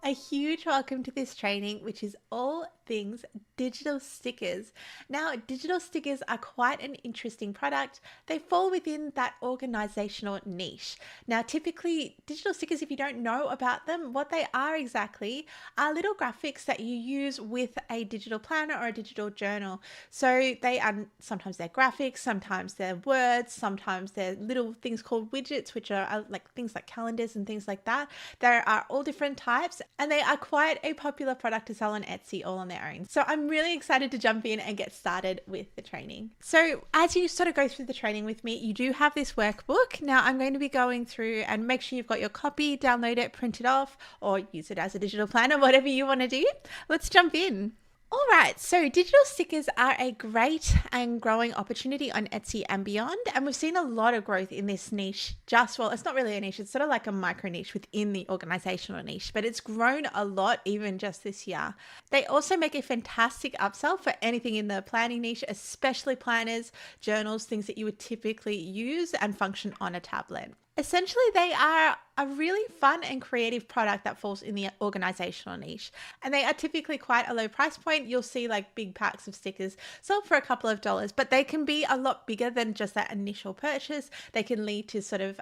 A huge welcome to this training, which is all things digital stickers. Now, digital stickers are quite an interesting product. They fall within that organizational niche. Now, typically, digital stickers, if you don't know about them, what they are exactly are little graphics that you use with a digital planner or a digital journal. So they are sometimes they're graphics, sometimes they're words, sometimes they're little things called widgets, which are like things like calendars and things like that. There are all different types, and they are quite a popular product to sell on Etsy all on their own. So I'm really excited to jump in and get started with the training. So as you sort of go through the training with me, you do have this workbook. Now I'm going to be going through, and make sure you've got your copy, download it, print it off, or use it as a digital planner, whatever you want to do. Let's jump in. All right, so digital stickers are a great and growing opportunity on Etsy and beyond. And we've seen a lot of growth in this niche. Well, it's not really a niche, it's sort of like a micro niche within the organizational niche, but it's grown a lot even just this year. They also make a fantastic upsell for anything in the planning niche, especially planners, journals, things that you would typically use and function on a tablet. Essentially, they are a really fun and creative product that falls in the organizational niche. And they are typically quite a low price point. You'll see like big packs of stickers sold for a couple of dollars, but they can be a lot bigger than just that initial purchase. They can lead to sort of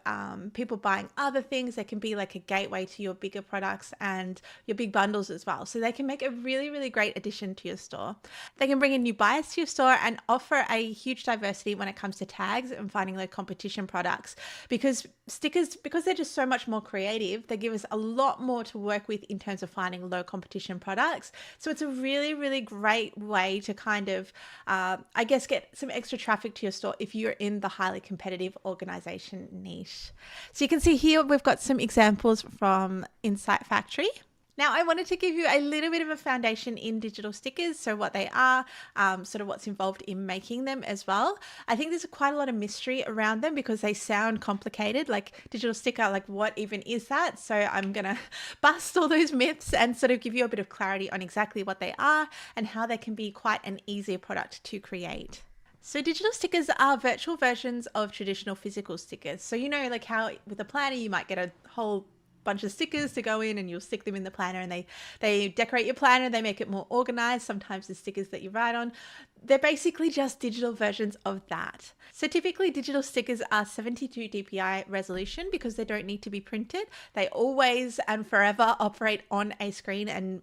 people buying other things. They can be like a gateway to your bigger products and your big bundles as well. So they can make a really, really great addition to your store. They can bring in new buyers to your store and offer a huge diversity when it comes to tags and finding low competition products, because stickers, because they're just so much more creative, they give us a lot more to work with in terms of finding low competition products. So it's a really, really great way to kind of, I guess, get some extra traffic to your store if you're in the highly competitive organization niche. So you can see here, we've got some examples from Insight Factory. Now, I wanted to give you a little bit of a foundation in digital stickers, so what they are, sort of what's involved in making them as well. I think there's quite a lot of mystery around them because they sound complicated, like digital sticker, like what even is that? So I'm going to bust all those myths and sort of give you a bit of clarity on exactly what they are and how they can be quite an easy product to create. So digital stickers are virtual versions of traditional physical stickers. So, you know, like how with a planner, you might get a whole bunch of stickers to go in and you'll stick them in the planner, and they decorate your planner, they make it more organized. Sometimes the stickers that you write on, they're basically just digital versions of that. So typically digital stickers are 72 dpi resolution because they don't need to be printed. They always and forever operate on a screen and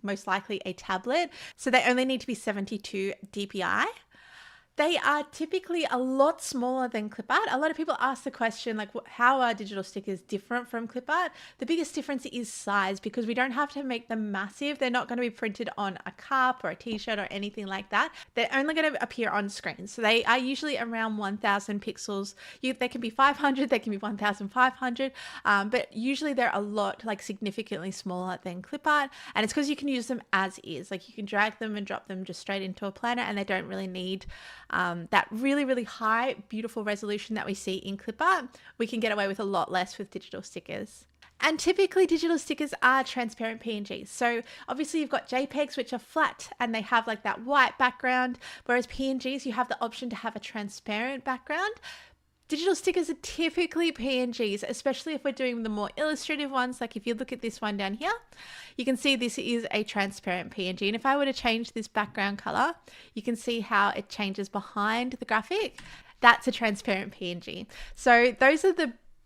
most likely a tablet. So they only need to be 72 dpi. They are typically a lot smaller than clip art. A lot of people ask the question, like, how are digital stickers different from clip art? The biggest difference is size, because we don't have to make them massive. They're not going to be printed on a cup or a t-shirt or anything like that. They're only going to appear on screen. So they are usually around 1,000 pixels. They can be 500, they can be 1,500, but usually they're a lot, like significantly smaller than clip art. And it's because you can use them as is. Like you can drag them and drop them just straight into a planner, and they don't really need that really, really high, beautiful resolution that we see in clip art. We can get away with a lot less with digital stickers. And typically digital stickers are transparent PNGs. So obviously you've got JPEGs, which are flat and they have like that white background, whereas PNGs, you have the option to have a transparent background. Digital stickers are typically PNGs, especially if we're doing the more illustrative ones. Like if you look at this one down here, you can see this is a transparent PNG. And if I were to change this background color, you can see how it changes behind the graphic. That's a transparent PNG. So those are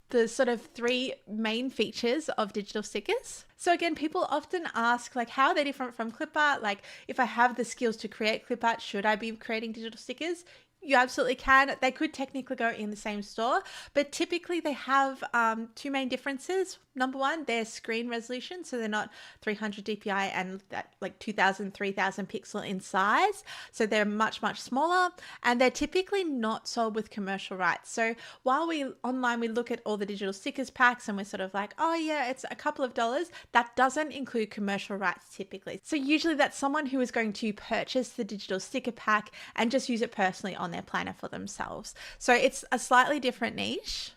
the sort of three main features of digital stickers. So again, people often ask, like, how are they different from clip art? Like, if I have the skills to create clip art, should I be creating digital stickers? You absolutely can. They could technically go in the same store, but typically they have two main differences. Number one, their screen resolution. So they're not 300 dpi and that like 2,000, 3,000 pixel in size. So they're much, much smaller, and they're typically not sold with commercial rights. So while we look at all the digital stickers packs and we're sort of like, oh yeah, it's a couple of dollars, that doesn't include commercial rights typically. So usually that's someone who is going to purchase the digital sticker pack and just use it personally on their planner for themselves. So it's a slightly different niche.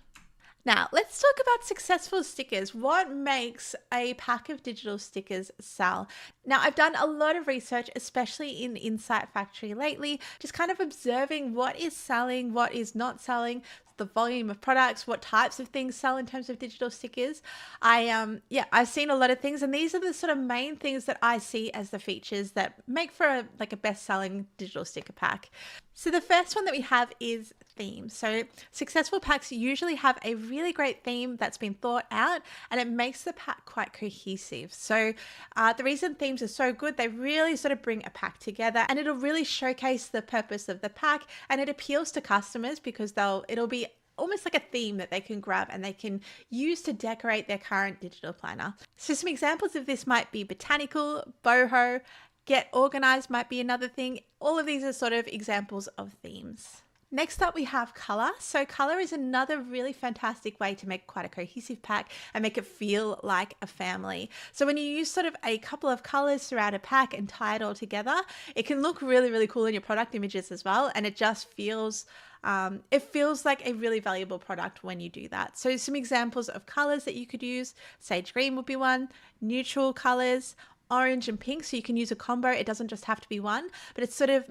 Now, let's talk about successful stickers. What makes a pack of digital stickers sell? Now, I've done a lot of research, especially in Insight Factory lately, just kind of observing what is selling, what is not selling. the volume of products, what types of things sell in terms of digital stickers. I've seen a lot of things, and these are the sort of main things that I see as the features that make for a best-selling digital sticker pack. So the first one that we have is themes. So successful packs usually have a really great theme that's been thought out, and it makes the pack quite cohesive. So the reason themes are so good, they really sort of bring a pack together, and it'll really showcase the purpose of the pack, and it appeals to customers because it'll be almost like a theme that they can grab and they can use to decorate their current digital planner. So some examples of this might be botanical, boho, get organized might be another thing. All of these are sort of examples of themes. Next up, we have color. So color is another really fantastic way to make quite a cohesive pack and make it feel like a family. So when you use sort of a couple of colors throughout a pack and tie it all together, it can look really, really cool in your product images as well. And it just feels like a really valuable product when you do that. So some examples of colors that you could use: sage green would be one, neutral colors, orange and pink, so you can use a combo. It doesn't just have to be one, but it's sort of,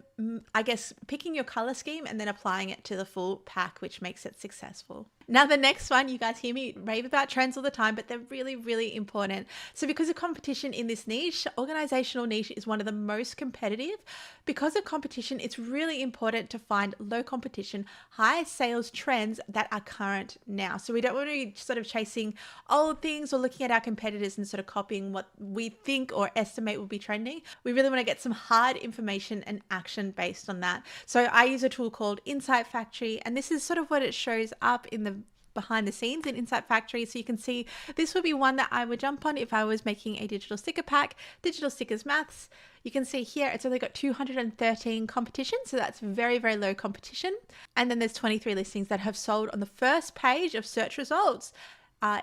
I guess, picking your color scheme and then applying it to the full pack, which makes it successful. Now the next one, you guys hear me rave about trends all the time, but they're really, really important. So because of competition in this niche, organizational niche is one of the most competitive. Because of competition, it's really important to find low competition, high sales trends that are current now. So we don't want to be sort of chasing old things or looking at our competitors and sort of copying what we think or estimate will be trending. We really want to get some hard information and action based on that. So I use a tool called Insight Factory, and this is sort of what it shows up in the behind the scenes in Insight Factory. So you can see this would be one that I would jump on if I was making a digital sticker pack. Digital stickers maths. You can see here it's only got 213 competitions, so that's very, very low competition. And then there's 23 listings that have sold on the first page of search results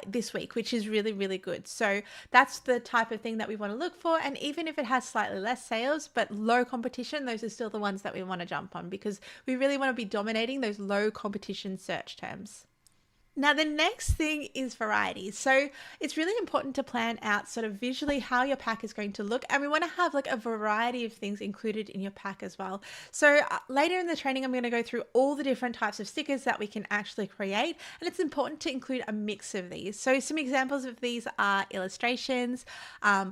this week, which is really, really good. So that's the type of thing that we want to look for. And even if it has slightly less sales but low competition, those are still the ones that we want to jump on because we really want to be dominating those low competition search terms. Now, the next thing is variety. So it's really important to plan out sort of visually how your pack is going to look. And we want to have like a variety of things included in your pack as well. So later in the training, I'm going to go through all the different types of stickers that we can actually create. And it's important to include a mix of these. So some examples of these are illustrations,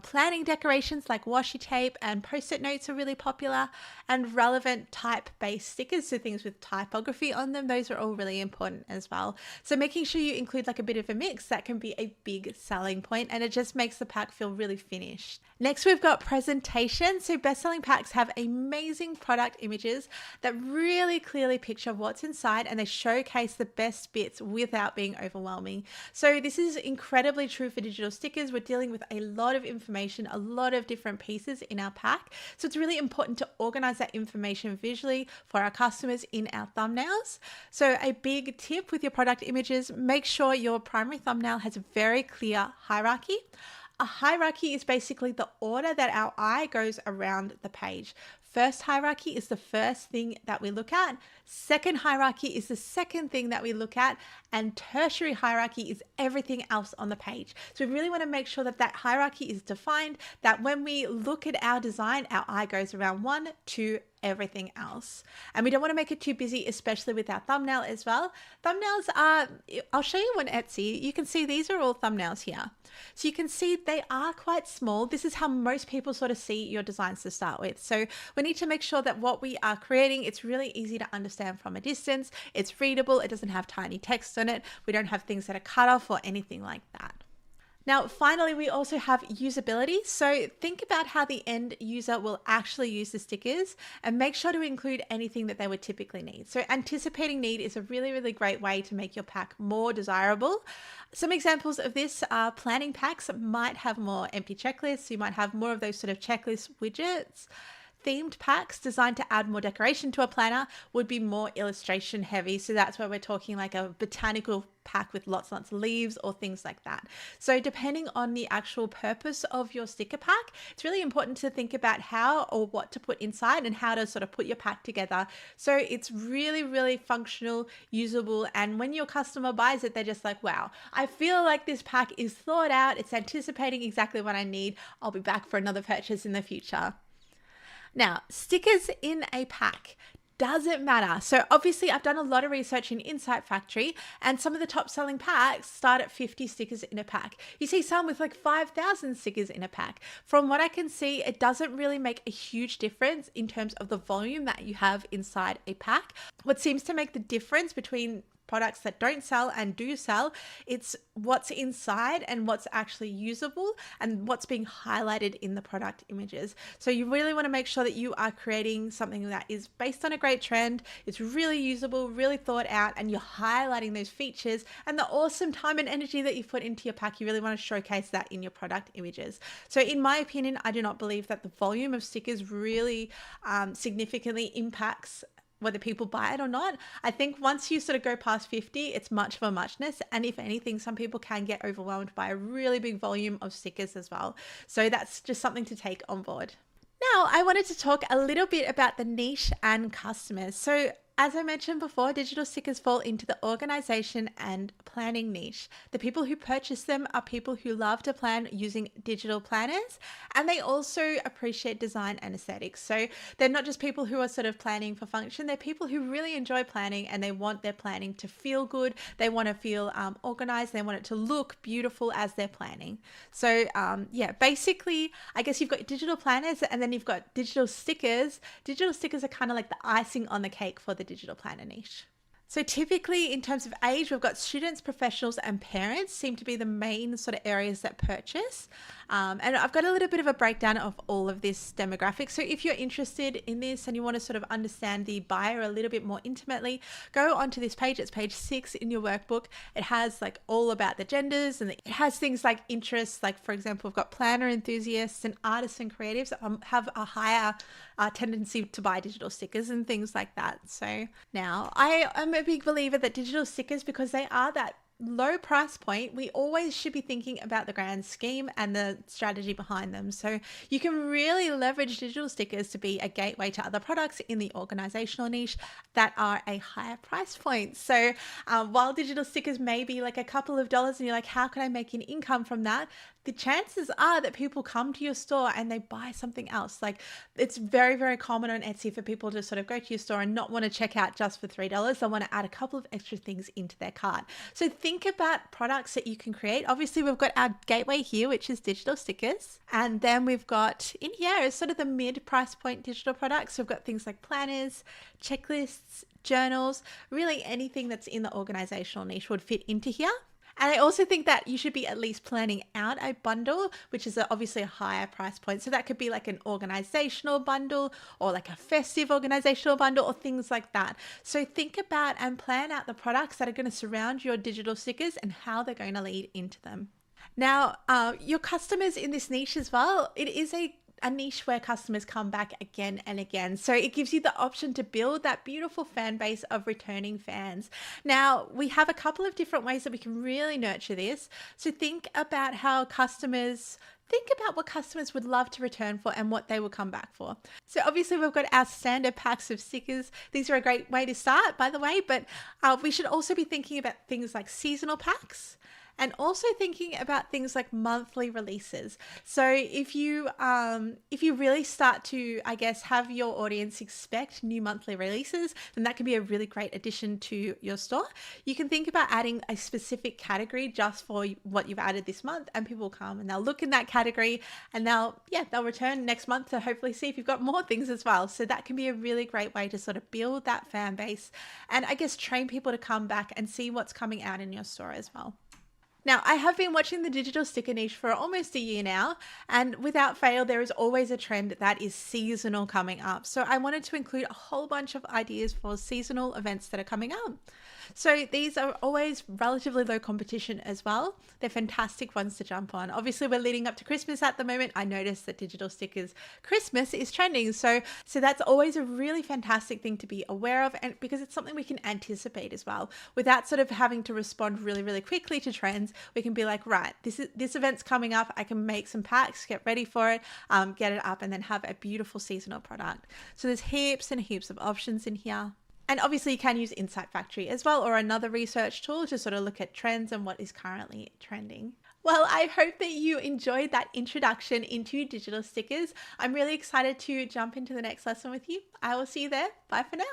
planning decorations like washi tape and post-it notes are really popular, and relevant type-based stickers. So things with typography on them, those are all really important as well. So making sure you include like a bit of a mix, that can be a big selling point, and it just makes the pack feel really finished. Next, we've got presentation. So best-selling packs have amazing product images that really clearly picture what's inside, and they showcase the best bits without being overwhelming. So this is incredibly true for digital stickers. We're dealing with a lot of information, a lot of different pieces in our pack. So it's really important to organize that information visually for our customers in our thumbnails. So a big tip with your product images, make sure your primary thumbnail has a very clear hierarchy. A hierarchy is basically the order that our eye goes around the page. First hierarchy is the first thing that we look at. Second hierarchy is the second thing that we look at. And tertiary hierarchy is everything else on the page. So we really want to make sure that that hierarchy is defined, that when we look at our design, our eye goes around 1, 2, everything else. And we don't want to make it too busy, especially with our thumbnail as well. Thumbnails are, I'll show you on Etsy. You can see these are all thumbnails here. So you can see they are quite small. This is how most people sort of see your designs to start with. So we need to make sure that what we are creating, it's really easy to understand from a distance. It's readable. It doesn't have tiny text on it. We don't have things that are cut off or anything like that. Now, finally, we also have usability. So think about how the end user will actually use the stickers and make sure to include anything that they would typically need. So anticipating need is a really, really great way to make your pack more desirable. Some examples of this are planning packs might have more empty checklists. You might have more of those sort of checklist widgets. Themed packs designed to add more decoration to a planner would be more illustration heavy. So that's where we're talking like a botanical pack with lots and lots of leaves or things like that. So depending on the actual purpose of your sticker pack, it's really important to think about how or what to put inside and how to sort of put your pack together. So it's really, really functional, usable. And when your customer buys it, they're just like, wow, I feel like this pack is thought out. It's anticipating exactly what I need. I'll be back for another purchase in the future. Now, stickers in a pack. doesn't matter. So obviously I've done a lot of research in Insight Factory, and some of the top selling packs start at 50 stickers in a pack. You see some with like 5,000 stickers in a pack. From what I can see, it doesn't really make a huge difference in terms of the volume that you have inside a pack. What seems to make the difference between products that don't sell and do sell, it's what's inside and what's actually usable and what's being highlighted in the product images. So you really want to make sure that you are creating something that is based on a great trend, it's really usable, really thought out, and you're highlighting those features and the awesome time and energy that you've put into your pack. You really want to showcase that in your product images. So in my opinion, I do not believe that the volume of stickers really significantly impacts whether people buy it or not. I think once you sort of go past 50, it's much of a muchness. And if anything, some people can get overwhelmed by a really big volume of stickers as well. So that's just something to take on board. Now, I wanted to talk a little bit about the niche and customers. So as I mentioned before, digital stickers fall into the organization and planning niche. The people who purchase them are people who love to plan using digital planners, and they also appreciate design and aesthetics. So they're not just people who are sort of planning for function, they're people who really enjoy planning and they want their planning to feel good. They want to feel organized. They want it to look beautiful as they're planning. So yeah, basically, I guess you've got digital planners and then you've got digital stickers. Digital stickers are kind of like the icing on the cake for the digital planner niche. So typically in terms of age, we've got students, professionals, and parents seem to be the main sort of areas that purchase. And I've got a little bit of a breakdown of all of this demographic. So if you're interested in this and you want to sort of understand the buyer a little bit more intimately, go onto this page. It's page 6 in your workbook. It has like all about the genders, and it has things like interests. Like for example, we've got planner enthusiasts and artists and creatives have a higher tendency to buy digital stickers and things like that. So now I am a big believer that digital stickers, because they are that low price point, we always should be thinking about the grand scheme and the strategy behind them. So you can really leverage digital stickers to be a gateway to other products in the organizational niche that are a higher price point. So while digital stickers may be like a couple of dollars and you're like, how can I make an income from that? The chances are that people come to your store and they buy something else. Like it's very, very common on Etsy for people to sort of go to your store and not want to check out just for $3. They want to add a couple of extra things into their cart. So think about products that you can create. Obviously, we've got our gateway here, which is digital stickers. And then we've got in here is sort of the mid price point digital products. We've got things like planners, checklists, journals, really anything that's in the organizational niche would fit into here. And I also think that you should be at least planning out a bundle, which is obviously a higher price point. So that could be like an organizational bundle or like a festive organizational bundle or things like that. So think about and plan out the products that are going to surround your digital stickers and how they're going to lead into them. Now, your customers in this niche as well, it is a niche where customers come back again and again. So it gives you the option to build that beautiful fan base of returning fans. Now, we have a couple of different ways that we can really nurture this. So think about what customers would love to return for and what they will come back for. So obviously we've got our standard packs of stickers. These are a great way to start, by the way, but we should also be thinking about things like seasonal packs, and also thinking about things like monthly releases. So if you really start to, I guess, have your audience expect new monthly releases, then that can be a really great addition to your store. You can think about adding a specific category just for what you've added this month, and people will come and they'll look in that category and they'll return next month to hopefully see if you've got more things as well. So that can be a really great way to sort of build that fan base and I guess train people to come back and see what's coming out in your store as well. Now, I have been watching the digital sticker niche for almost a year now, and without fail, there is always a trend that is seasonal coming up. So I wanted to include a whole bunch of ideas for seasonal events that are coming up. So these are always relatively low competition as well. They're fantastic ones to jump on. Obviously, we're leading up to Christmas at the moment. I noticed that digital stickers Christmas is trending. So that's always a really fantastic thing to be aware of, and because it's something we can anticipate as well. Without sort of having to respond really, really quickly to trends, we can be like, right, this event's coming up. I can make some packs, get ready for it, get it up, and then have a beautiful seasonal product. So there's heaps and heaps of options in here. And obviously you can use Insight Factory as well, or another research tool to sort of look at trends and what is currently trending. Well, I hope that you enjoyed that introduction into digital stickers. I'm really excited to jump into the next lesson with you. I will see you there. Bye for now.